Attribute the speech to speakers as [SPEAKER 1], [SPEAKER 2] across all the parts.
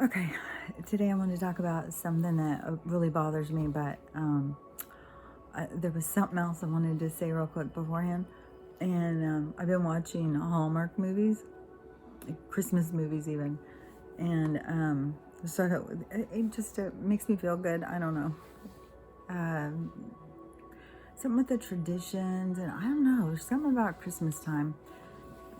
[SPEAKER 1] Okay, today I want to talk about something that really bothers me, but there was something else I wanted to say real quick beforehand. And I've been watching Hallmark movies, like Christmas movies even, and it makes me feel good. I don't know, something with the traditions, and I don't know. There's something about Christmas time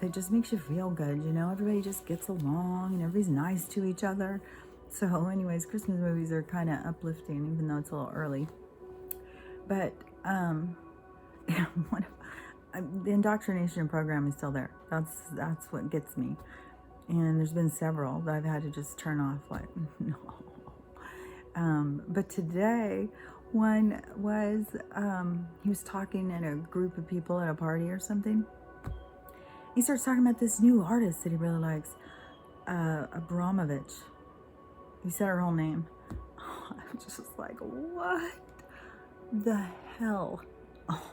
[SPEAKER 1] that just makes you feel good. Everybody just gets along and everybody's nice to each other. So, anyways, Christmas movies are kind of uplifting, even though it's a little early. But the indoctrination program is still there. That's what gets me. And there's been several that I've had to just turn off. Like, no. But today, one was he was talking in a group of people at a party or something. He starts talking about this new artist that he really likes, Abramovich. He said her whole name. I'm just like, what the hell? Oh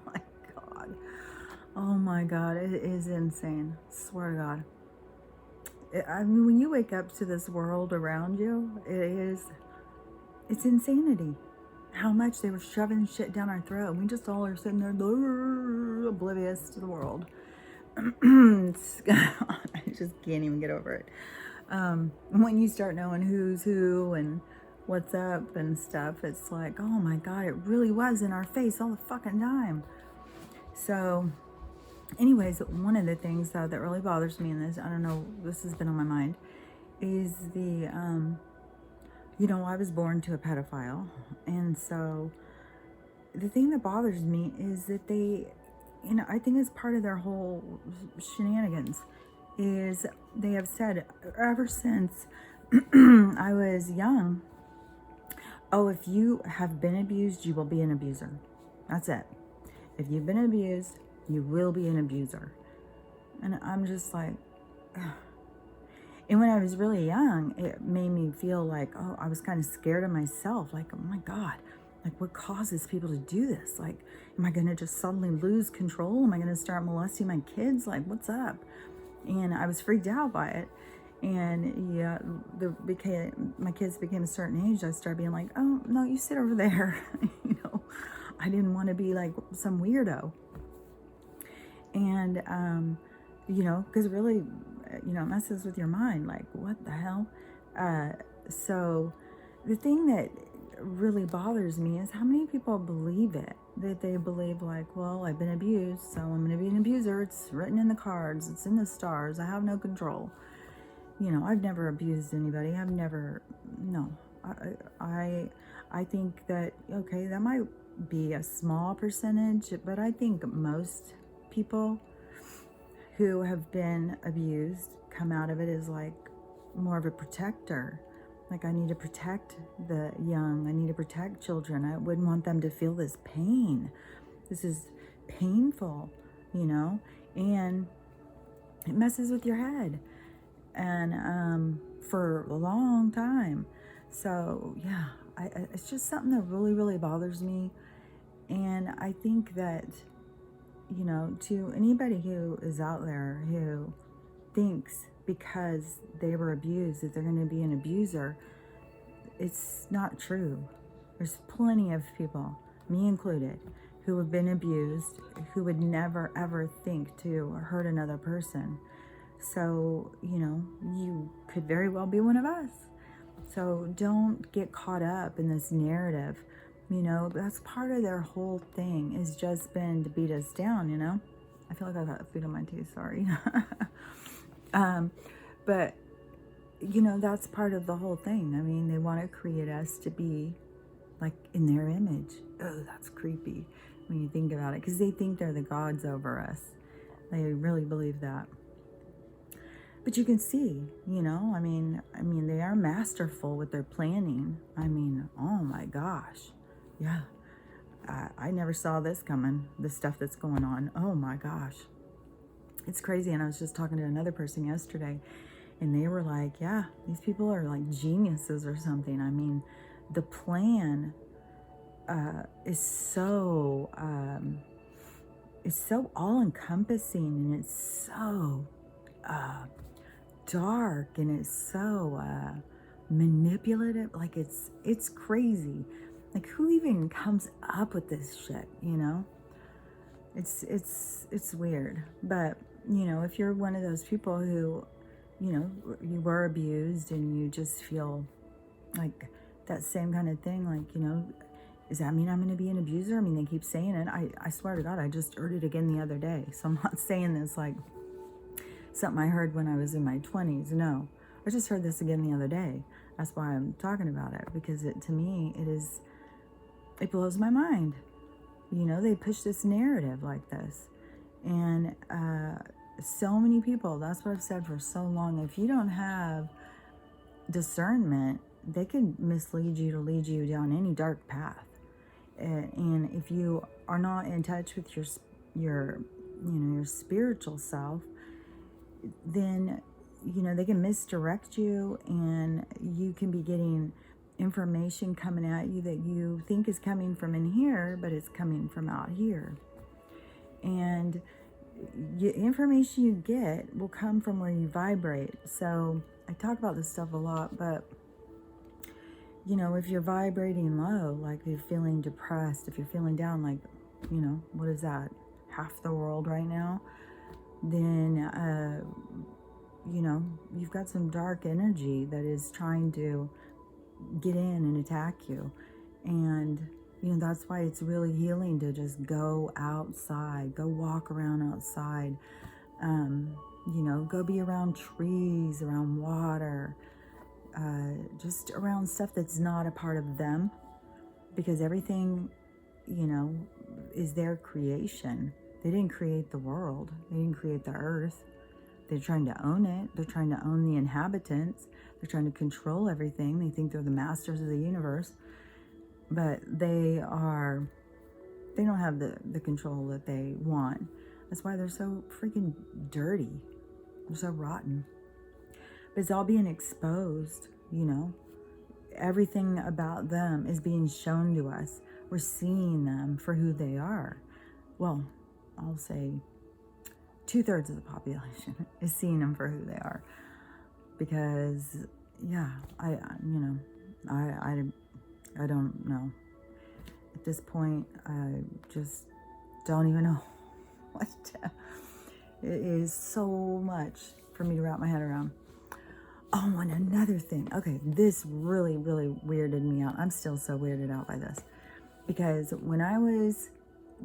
[SPEAKER 1] my God. Oh my God. It is insane. Swear to God. I mean, when you wake up to this world around you, it's insanity. How much they were shoving shit down our throat. We just all are sitting there oblivious to the world. I just can't even get over it. When you start knowing who's who and what's up and stuff, it's like, oh my God, it really was in our face all the fucking time. So, anyways, one of the things though that really bothers me in this, I don't know, this has been on my mind, is I was born to a pedophile, and so the thing that bothers me is that I think it's part of their whole shenanigans, is they have said ever since I was young, oh, if you have been abused, you will be an abuser. That's it. If you've been abused, you will be an abuser. And I'm just like, ugh. And when I was really young, it made me feel like, oh, I was kind of scared of myself. Like, oh my God, like what causes people to do this? Like, am I going to just suddenly lose control? Am I going to start molesting my kids? Like, what's up? And I was freaked out by it. And yeah, my kids became a certain age, I started being like, oh, no, you sit over there. I didn't want to be like some weirdo. And, because really, it messes with your mind. Like, what the hell? So the thing that really bothers me is how many people believe it. That they believe like, well, I've been abused, so I'm going to be an abuser. It's written in the cards. It's in the stars. I have no control. I've never abused anybody. No. I think that, okay, that might be a small percentage, but I think most people who have been abused come out of it as like more of a protector. Like, I need to protect the young. I need to protect children. I wouldn't want them to feel this pain. This is painful, and it messes with your head. And for a long time. So yeah, it's just something that really, really bothers me. And I think that, to anybody who is out there who thinks because they were abused that they're going to be an abuser, it's not true. There's plenty of people, me included, who have been abused, who would never ever think to hurt another person. So, you could very well be one of us. So don't get caught up in this narrative. That's part of their whole thing, is just been to beat us down, I feel like I got food on my teeth, sorry. But, that's part of the whole thing. I mean, they want to create us to be like in their image. Oh, that's creepy when you think about it, because they think they're the gods over us. They really believe that. But you can see, I mean, they are masterful with their planning. I mean, oh my gosh. Yeah. I never saw this coming, the stuff that's going on. Oh my gosh. It's crazy. And I was just talking to another person yesterday, and they were like, yeah, these people are like geniuses or something. I mean, the plan is so all encompassing, and it's so dark and it's so manipulative. Like it's crazy. Like who even comes up with this shit, you know? It's weird. But, you know, if you're one of those people who, you know, you were abused and you just feel like that same kind of thing, like, you know, does that mean I'm going to be an abuser? I mean, they keep saying it. I swear to God, I just heard it again the other day. So I'm not saying this like something I heard when I was in my 20s. No, I just heard this again the other day. That's why I'm talking about it, because to me, it blows my mind. You know, they push this narrative like this. And so many people, that's what I've said for so long, if you don't have discernment, they can mislead you to lead you down any dark path. And if you are not in touch with your your spiritual self, then, you know, they can misdirect you, and you can be getting information coming at you that you think is coming from in here, but it's coming from out here. And information you get will come from where you vibrate. So I talk about this stuff a lot, but, you know, if you're vibrating low, like if you're feeling depressed, if you're feeling down, like, you know, what is that, half the world right now, then, you know, you've got some dark energy that is trying to get in and attack you. And, you know, that's why it's really healing to just go outside, go walk around outside, you know, go be around trees, around water, just around stuff that's not a part of them, because everything, you know, is their creation. They didn't create the world. They didn't create the earth. They're trying to own it. They're trying to own the inhabitants. They're trying to control everything. They think they're the masters of the universe, but they don't have the control that they want. That's why they're so freaking dirty. They're so rotten. But it's all being exposed, you know. Everything about them is being shown to us. We're seeing them for who they are. Well, I'll say 2/3 of the population is seeing them for who they are. Because, yeah, I don't know. At this point, I just don't even know what to, it is so much for me to wrap my head around. Oh, and another thing. Okay, this really, really weirded me out. I'm still so weirded out by this. Because when I was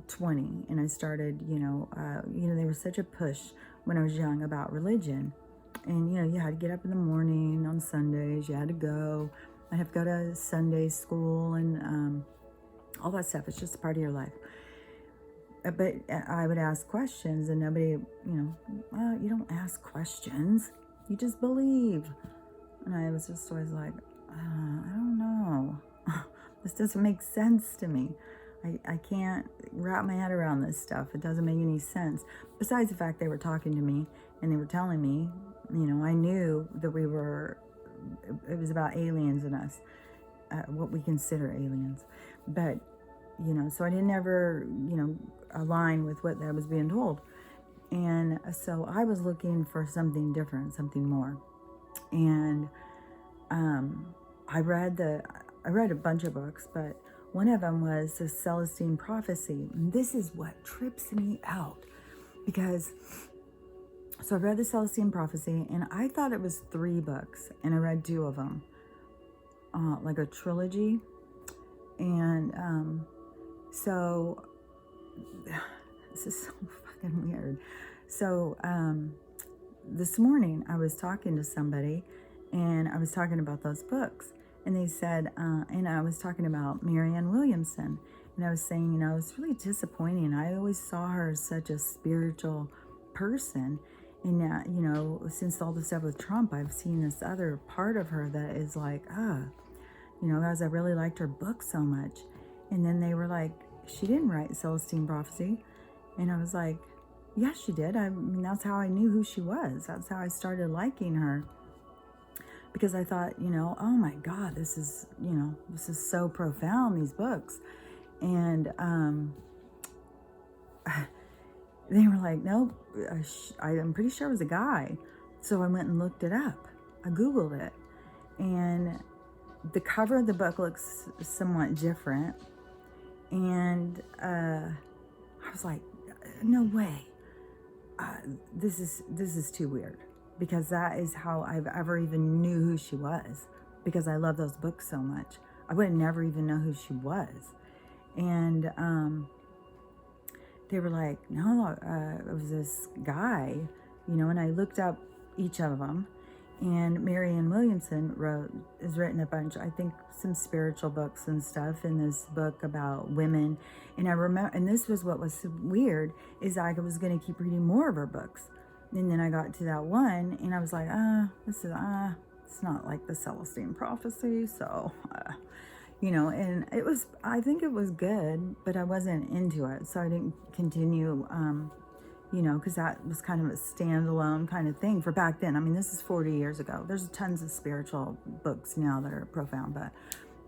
[SPEAKER 1] 20 and I started, there was such a push when I was young about religion. And, you know, you had to get up in the morning on Sundays. You had to go. I'd have to go to Sunday school and all that stuff. It's just a part of your life. But I would ask questions and nobody, you don't ask questions. You just believe. And I was just always like, I don't know. This doesn't make sense to me. I can't wrap my head around this stuff. It doesn't make any sense. Besides the fact they were talking to me and they were telling me, I knew that it was about aliens and us, what we consider aliens. But, so I didn't ever, align with what I was being told. And so I was looking for something different, something more. And I read a bunch of books, but one of them was the Celestine Prophecy. And this is what trips me out, because so I read the Celestine Prophecy, and I thought it was 3 books, and I read 2 of them, like a trilogy. And so this is so fucking weird. So this morning I was talking to somebody, and I was talking about those books, and they said, and I was talking about Marianne Williamson, and I was saying, it's really disappointing. I always saw her as such a spiritual person, and since all the stuff with Trump, I've seen this other part of her that is like, guys, I really liked her book so much. And then they were like, she didn't write Celestine Prophecy. And I was like, yeah, she did. I mean, that's how I knew who she was. That's how I started liking her. Because I thought, oh my God, this is so profound, these books. And they were like, nope, I'm pretty sure it was a guy. So I went and looked it up. I Googled it. And the cover of the book looks somewhat different. And I was like, no way. This is too weird. Because that is how I've ever even knew who she was. Because I love those books so much. I would never even know who she was. And they were like, no, it was this guy, and I looked up each of them. And Marianne Williamson has written a bunch, I think some spiritual books and stuff in this book about women. And I remember, and this was what was so weird, is I was going to keep reading more of her books. And then I got to that one and I was like, it's not like the Celestine prophecy. So, and I think it was good, but I wasn't into it. So I didn't continue, because that was kind of a standalone kind of thing for back then. I mean, this is 40 years ago. There's tons of spiritual books now that are profound, but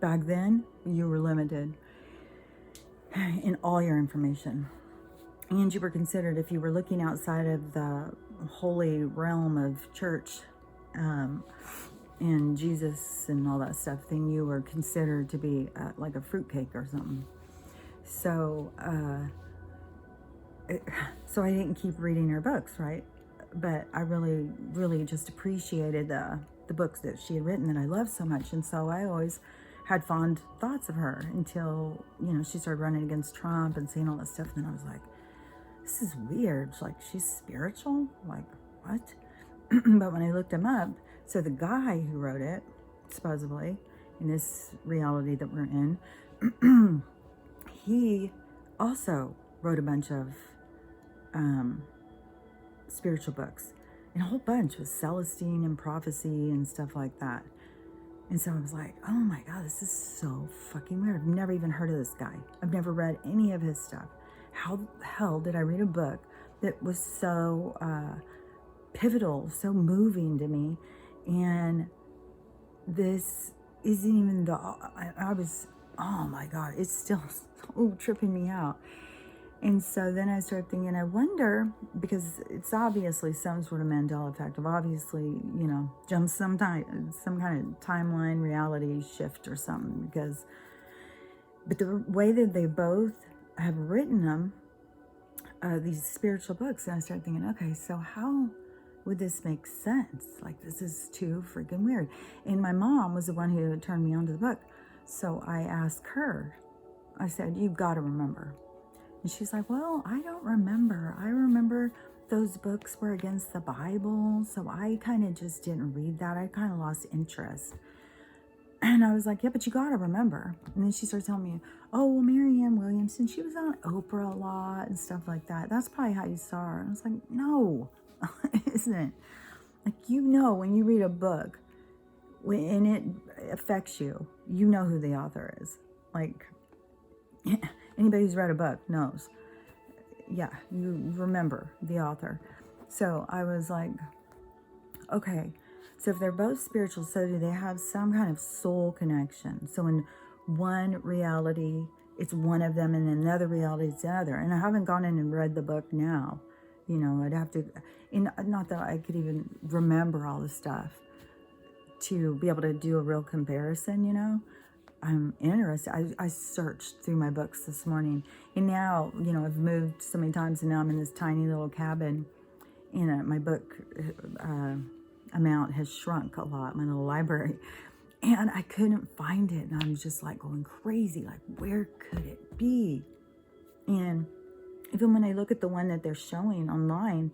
[SPEAKER 1] back then you were limited in all your information. And you were considered, if you were looking outside of the holy realm of church, and Jesus and all that stuff, then you were considered to be like a fruitcake or something. So, so I didn't keep reading her books, right? But I really, really just appreciated the books that she had written that I loved so much. And so I always had fond thoughts of her until, she started running against Trump and saying all that stuff. And then I was like, this is weird. Like, she's spiritual? Like, what? But when I looked him up, so the guy who wrote it, supposedly, in this reality that we're in, he also wrote a bunch of spiritual books. And a whole bunch with Celestine and prophecy and stuff like that. And so I was like, oh my God, this is so fucking weird. I've never even heard of this guy. I've never read any of his stuff. How the hell did I read a book that was so pivotal, so moving to me? And this isn't even I was, oh my God, it's still so tripping me out. And so then I started thinking, I wonder, because it's obviously some sort of Mandela effect of obviously, jump some kind of timeline reality shift or something. But the way that they both have written them, these spiritual books, and I started thinking, okay, so how would this make sense? Like, this is too freaking weird. And my mom was the one who turned me on to the book. So I asked her, I said, you've got to remember. And she's like, well, I don't remember. I remember those books were against the Bible. So I kind of just didn't read that. I kind of lost interest. And I was like, yeah, but you got to remember. And then she started telling me, oh, well, Marianne Williamson, she was on Oprah a lot and stuff like that. That's probably how you saw her. And I was like, no, it isn't. Like, when you read a book, when it affects you, you know who the author is. Like, anybody who's read a book knows. Yeah, you remember the author. So I was like, okay, so if they're both spiritual, so do they have some kind of soul connection? So in one reality, it's one of them, and in another reality, it's the other. And I haven't gone in and read the book now. I'd have to, not that I could even remember all the stuff to be able to do a real comparison, I'm interested. I searched through my books this morning, and now, I've moved so many times, and now I'm in this tiny little cabin, and my book amount has shrunk a lot, my little library, and I couldn't find it, and I'm just like going crazy, like, where could it be? And even when I look at the one that they're showing online,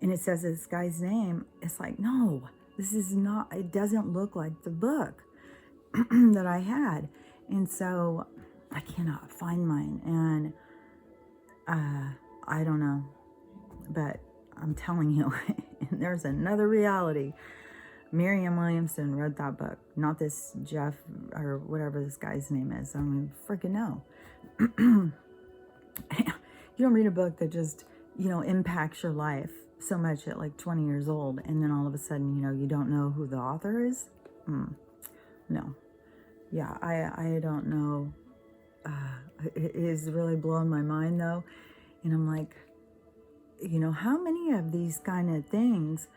[SPEAKER 1] and it says this guy's name, it's like, no, this is not, it doesn't look like the book that I had. And so I cannot find mine. And I don't know. But I'm telling you, there's another reality. Marianne Williamson wrote that book, not this Jeff or whatever this guy's name is. I don't even freaking know. You don't read a book that just, impacts your life so much at like 20 years old, and then all of a sudden, you don't know who the author is. No. Yeah, I don't know. It is really blowing my mind, though. And I'm like, how many of these kind of things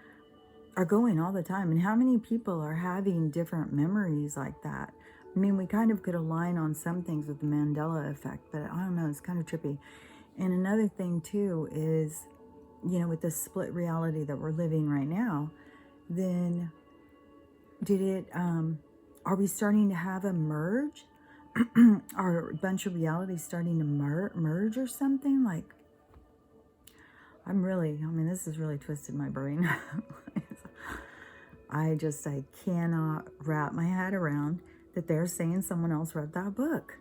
[SPEAKER 1] are going all the time. And how many people are having different memories like that? I mean, we kind of could align on some things with the Mandela effect, but I don't know, it's kind of trippy. And another thing too is, with this split reality that we're living right now, then are we starting to have a merge? Are a bunch of realities starting to merge or something? Like, this has really twisted my brain. I cannot wrap my head around that they're saying someone else wrote that book.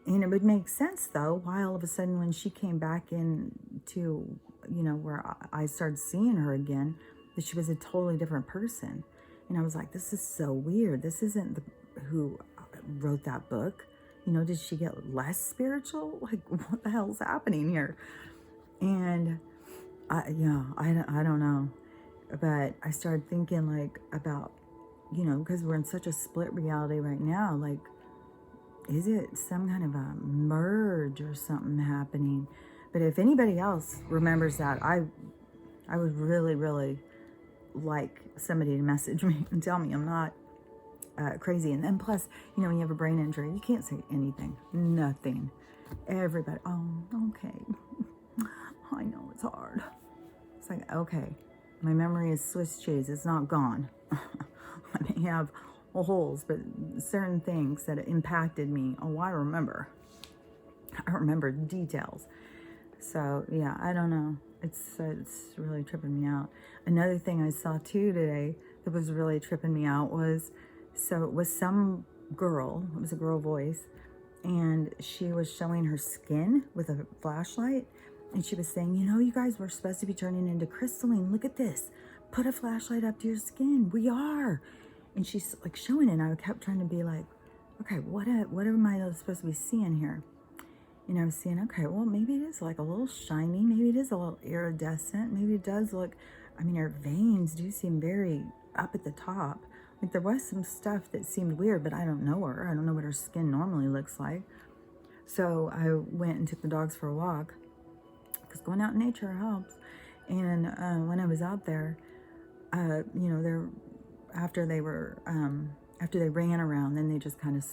[SPEAKER 1] And it would make sense, though, why all of a sudden when she came back into, where I started seeing her again, that she was a totally different person. And I was like, this is so weird. This isn't who wrote that book. Did she get less spiritual? Like, what the hell's happening here? And I don't know. But I started thinking about, because we're in such a split reality right now, is it some kind of a merge or something happening? But if anybody else remembers that, I would really, really like somebody to message me and tell me I'm not crazy. And then plus, when you have a brain injury, you can't say anything, nothing. Everybody, oh, okay. I know it's hard. It's like, okay, my memory is Swiss cheese. It's not gone. I may have holes, but certain things that impacted me, I remember. I remember details. So yeah, I don't know. It's really tripping me out. Another thing I saw too today that was really tripping me out was, so it was some girl, it was a girl voice, and she was showing her skin with a flashlight, and she was saying, you guys, we're supposed to be turning into crystalline. Look at this. Put a flashlight up to your skin. We are. And she's like showing it, and I kept trying to be like, okay, what am I supposed to be seeing here? And I was seeing, okay, well, maybe it is like a little shiny. Maybe it is a little iridescent. Maybe it does look, her veins do seem very up at the top. Like there was some stuff that seemed weird, but I don't know her. I don't know what her skin normally looks like. So I went and took the dogs for a walk, because going out in nature helps. And when I was out there, after they ran around, then they just kind of,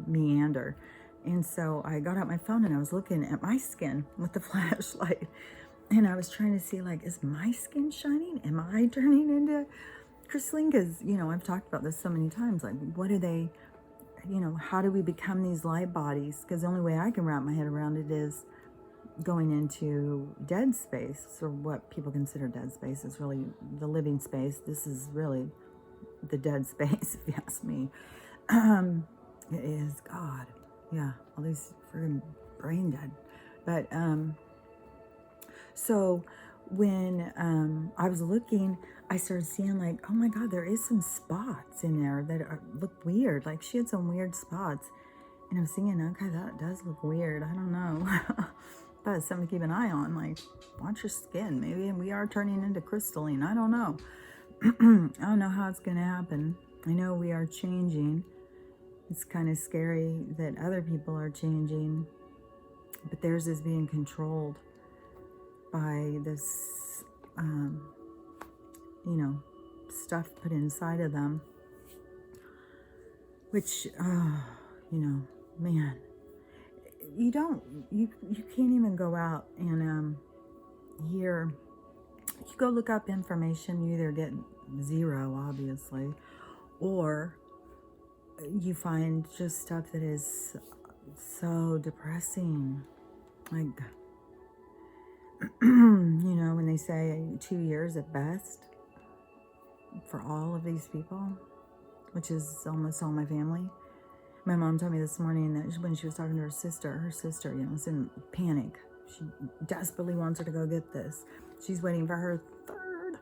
[SPEAKER 1] meander. And so I got out my phone and I was looking at my skin with the flashlight, and I was trying to see, is my skin shining? Am I turning into crystalline? Because, I've talked about this so many times. What are they, how do we become these light bodies? Because the only way I can wrap my head around it is going into dead space, or what people consider dead space is really the living space. This is really the dead space, if you ask me. It is, God, yeah, all these freaking brain dead. But so when I was looking, I started seeing oh my God, there is some spots in there that look weird. She had some weird spots, and I was thinking, okay, that does look weird. I don't know. But something to keep an eye on, watch your skin. Maybe we are turning into crystalline. I don't know. I don't know how it's going to happen. I know we are changing. It's kind of scary that other people are changing, but theirs is being controlled by this, stuff put inside of them, which, man, you can't even go out and hear. You go look up information, you either get zero, obviously, or you find just stuff that is so depressing. When they say 2 years at best for all of these people, which is almost all my family. My mom told me this morning that when she was talking to her sister, was in panic. She desperately wants her to go get this. She's waiting for her third.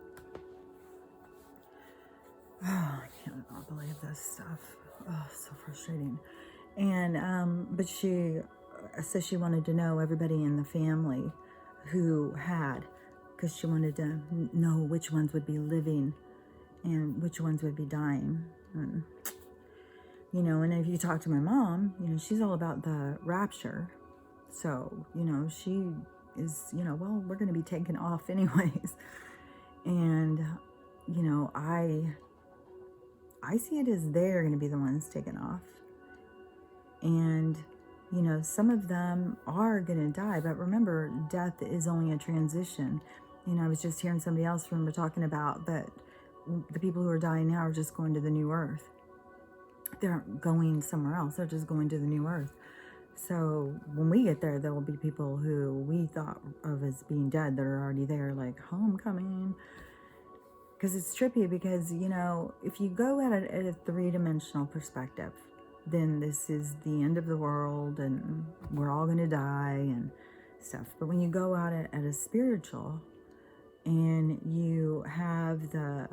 [SPEAKER 1] Oh, I cannot believe this stuff. Oh, so frustrating. And, but she said she wanted to know everybody in the family who had, because she wanted to know which ones would be living and which ones would be dying. And, and if you talk to my mom, she's all about the rapture. So, she is, well, we're going to be taken off anyways. And I see it as they're going to be the ones taken off. And, some of them are going to die. But remember, death is only a transition. I was just hearing somebody else remember talking about that the people who are dying now are just going to the new earth. They aren't going somewhere else. They're just going to the new earth. So when we get there will be people who we thought of as being dead that are already there, like homecoming. Because it's trippy because, if you go at it at a three-dimensional perspective, then this is the end of the world and we're all going to die and stuff. But when you go at it at a spiritual and you have the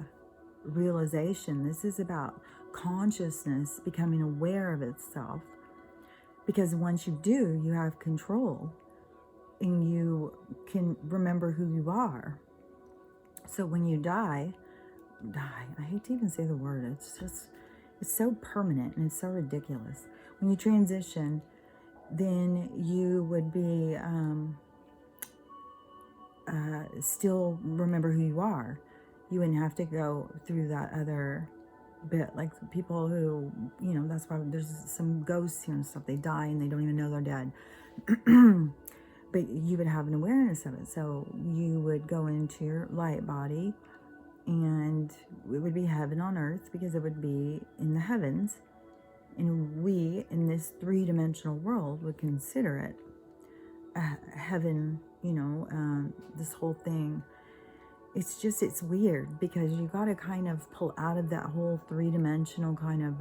[SPEAKER 1] realization, this is about consciousness becoming aware of itself. Because once you do, you have control and you can remember who you are. So when you die, I hate to even say the word, it's so permanent and it's so ridiculous. When you transition, then you would be still remember who you are. You wouldn't have to go through that other bit, like people who, that's why there's some ghosts here and stuff. They die and they don't even know they're dead. But you would have an awareness of it. So you would go into your light body and it would be heaven on earth because it would be in the heavens. And we, in this three-dimensional world, would consider it heaven, this whole thing. It's weird because you got to kind of pull out of that whole three-dimensional kind of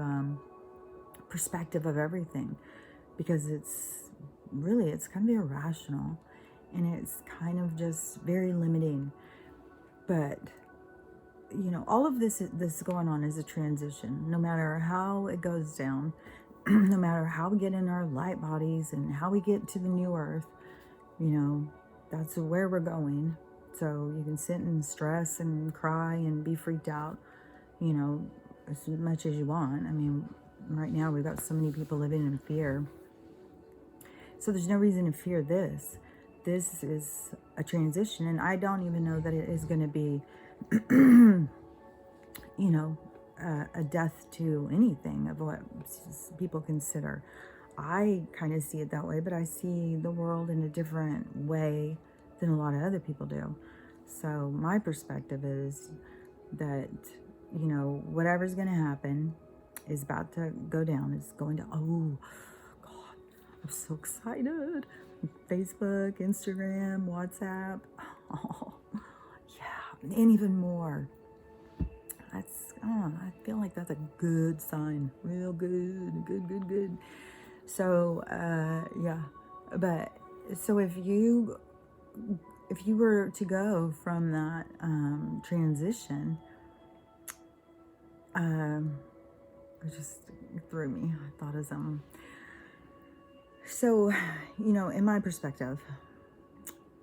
[SPEAKER 1] perspective of everything, because it's kind of irrational and it's kind of just very limiting. But all of this going on is a transition. No matter how it goes down, no matter how we get in our light bodies and how we get to the new earth, that's where we're going. So you can sit and stress and cry and be freaked out, as much as you want. I mean, right now we've got so many people living in fear. So there's no reason to fear this. This is a transition, and I don't even know that it is going to be, a death to anything of what people consider. I kind of see it that way, but I see the world in a different way than a lot of other people do. So my perspective is that, whatever's going to happen is about to go down. It's going to, oh, God, I'm so excited. Facebook, Instagram, WhatsApp. Oh, yeah, and even more. I feel like that's a good sign. Real good. So, yeah. But, so if you were to go from that transition, it just threw me. I thought of something. So, in my perspective,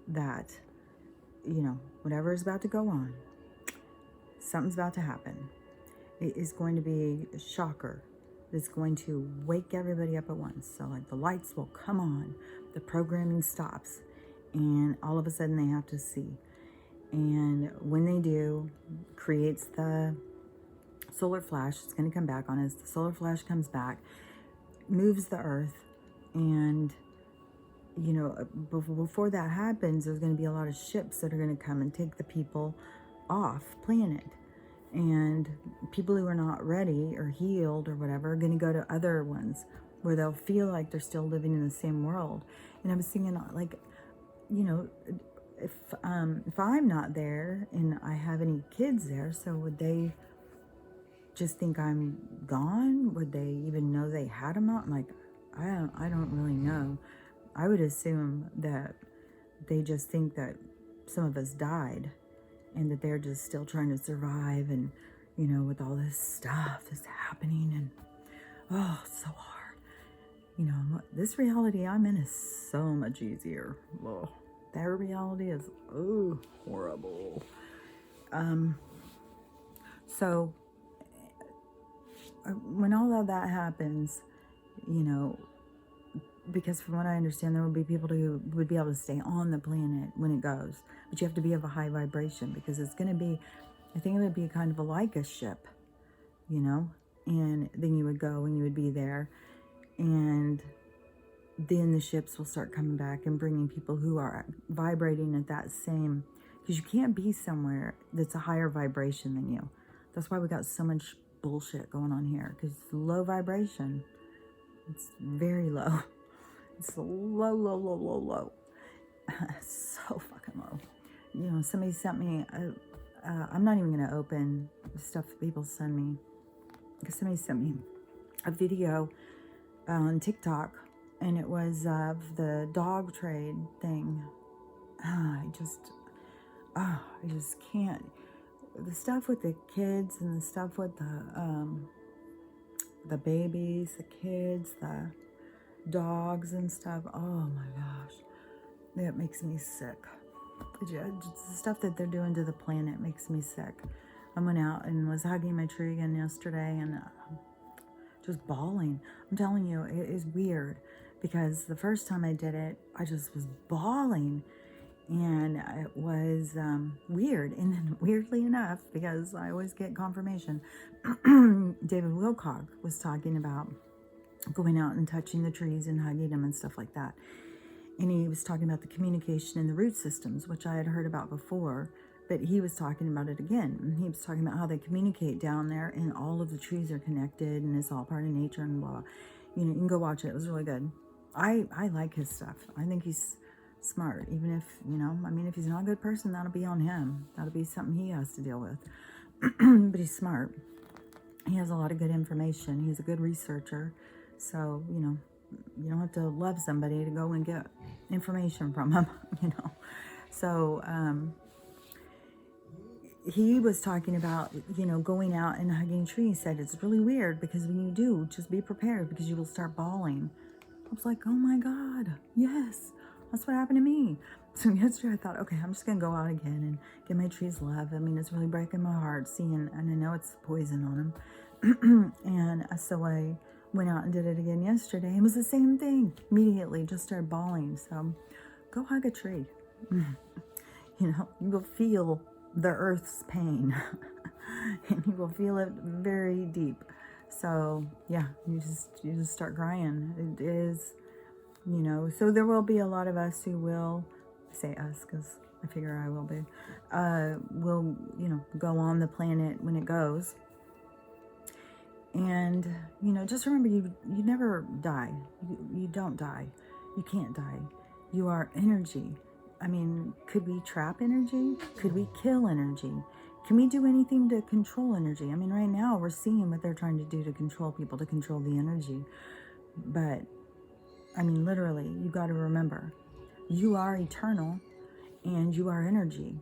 [SPEAKER 1] that, whatever is about to go on, something's about to happen. It is going to be a shocker. It's going to wake everybody up at once. So, like, the lights will come on, the programming stops, and all of a sudden they have to see. And when they do, creates the solar flash. It's going to come back on us. The solar flash comes back, moves the earth, and before that happens, there's going to be a lot of ships that are going to come and take the people off planet. And people who are not ready or healed or whatever are going to go to other ones where they'll feel like they're still living in the same world. And I was thinking, like, if I'm not there and I have any kids there, so would they just think I'm gone? Would they even know they had them out? Like, I don't really know. I would assume that they just think that some of us died and that they're just still trying to survive, and with all this stuff that's happening, and it's so hard. This reality I'm in is so much easier. Their reality is horrible. So when all of that happens, because from what I understand, there will be people who would be able to stay on the planet when it goes. But you have to be of a high vibration, because it's going to be I think it would be kind of like a ship, you know, and then you would go and you would be there, and then the ships will start coming back and bringing people who are vibrating at that same, because you can't be somewhere that's a higher vibration than you. That's why we got so much bullshit going on here, because it's low vibration. It's very low. It's low, low, low, low, low. So fucking low. You know, somebody sent me, I'm not even going to open stuff that people send me, because somebody sent me a video on TikTok, and it was of the dog trade thing. I just can't. The stuff with the kids and the stuff with the babies, the kids, the dogs and stuff. Oh my gosh, that makes me sick. Just the stuff that they're doing to the planet makes me sick. I went out and was hugging my tree again yesterday and just bawling. I'm telling you, it is weird, because the first time I did it, I just was bawling, and it was weird. And then weirdly enough, because I always get confirmation, David Wilcock was talking about going out and touching the trees and hugging them and stuff like that. And he was talking about the communication in the root systems, which I had heard about before, but he was talking about it again. And he was talking about how they communicate down there, and all of the trees are connected, and it's all part of nature and blah. You know, you can go watch it. It was really good. I like his stuff. I think he's smart, even if, you know, I mean, if he's not a good person, that'll be on him. That'll be something he has to deal with. But he's smart. He has a lot of good information. He's a good researcher. So, you know, you don't have to love somebody to go and get information from him, you know. So, he was talking about, you know, going out and hugging trees. He said it's really weird, because when you do, just be prepared, because you will start bawling. I was like, oh my God, yes, that's what happened to me. So yesterday I thought, okay, I'm just going to go out again and give my trees love. I mean, it's really breaking my heart seeing, and I know it's poison on them. And so I went out and did it again yesterday. It was the same thing. Immediately just started bawling. So go hug a tree. You know, you will feel the earth's pain. And you will feel it very deep. So yeah, you just start crying. It is, you know, so there will be a lot of us who will, say us because I figure I will be, will, you know, go on the planet when it goes. And, you know, just remember, you never die. You don't die. You can't die. You are energy. I mean, could we trap energy? Could we kill energy? Can we do anything to control energy? I mean, right now we're seeing what they're trying to do to control people, to control the energy. But, I mean, literally, you got to remember, you are eternal and you are energy.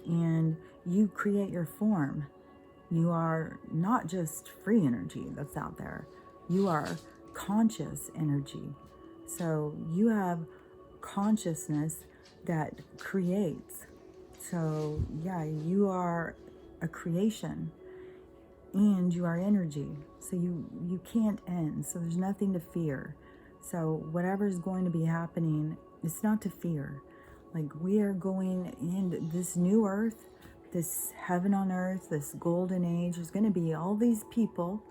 [SPEAKER 1] And you create your form. You are not just free energy that's out there. You are conscious energy. So you have consciousness that creates. So yeah, you are a creation and you are energy. So you can't end. So there's nothing to fear. So whatever's going to be happening, it's not to fear. Like, we are going in this new earth, this heaven on earth, this golden age. There's going to be all these people,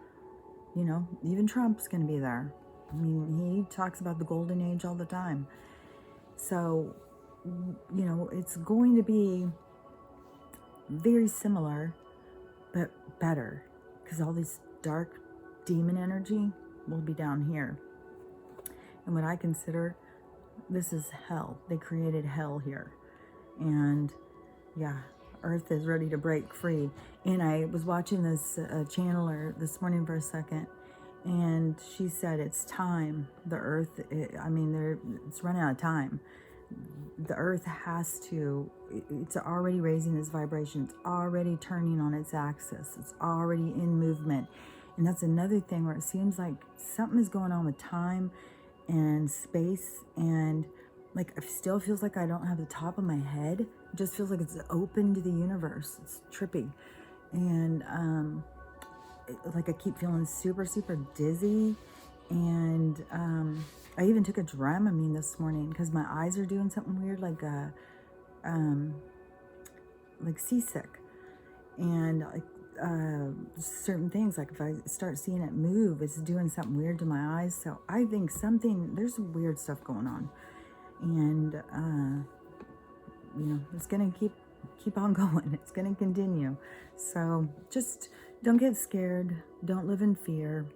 [SPEAKER 1] you know, even Trump's going to be there. I mean, he talks about the golden age all the time. So, you know, it's going to be very similar, but better, because all this dark demon energy will be down here. And what I consider, this is hell. They created hell here. And yeah, Earth is ready to break free. And I was watching this channeler this morning for a second, and she said it's time. The Earth, it's running out of time. The Earth has to, it's already raising its vibration. It's already turning on its axis. It's already in movement. And that's another thing where it seems like something is going on with time and space, and like it still feels like I don't have the top of my head. It just feels like it's open to the universe. It's trippy. And like I keep feeling super, super dizzy. And I even took a Dramamine this morning because my eyes are doing something weird, like seasick. And like certain things, like if I start seeing it move, it's doing something weird to my eyes. So I think there's some weird stuff going on. And it's gonna keep on going. It's gonna continue. So just don't get scared. Don't live in fear.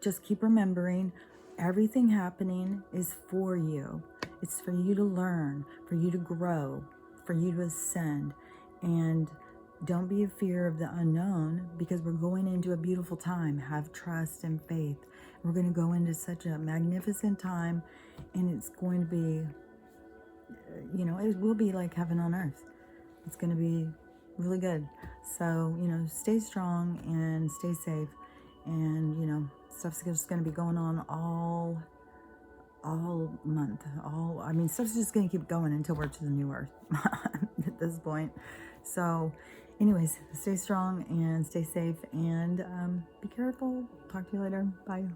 [SPEAKER 1] Just keep remembering everything happening is for you. It's for you to learn, for you to grow, for you to ascend. And don't be a fear of the unknown, because we're going into a beautiful time. Have trust and faith. We're going to go into such a magnificent time, and it's going to be, it will be like heaven on earth. It's going to be really good. So, stay strong and stay safe. And, stuff's just going to be going on all month. Stuff's just going to keep going until we're to the new earth at this point. So, anyways, stay strong and stay safe, and be careful. Talk to you later. Bye.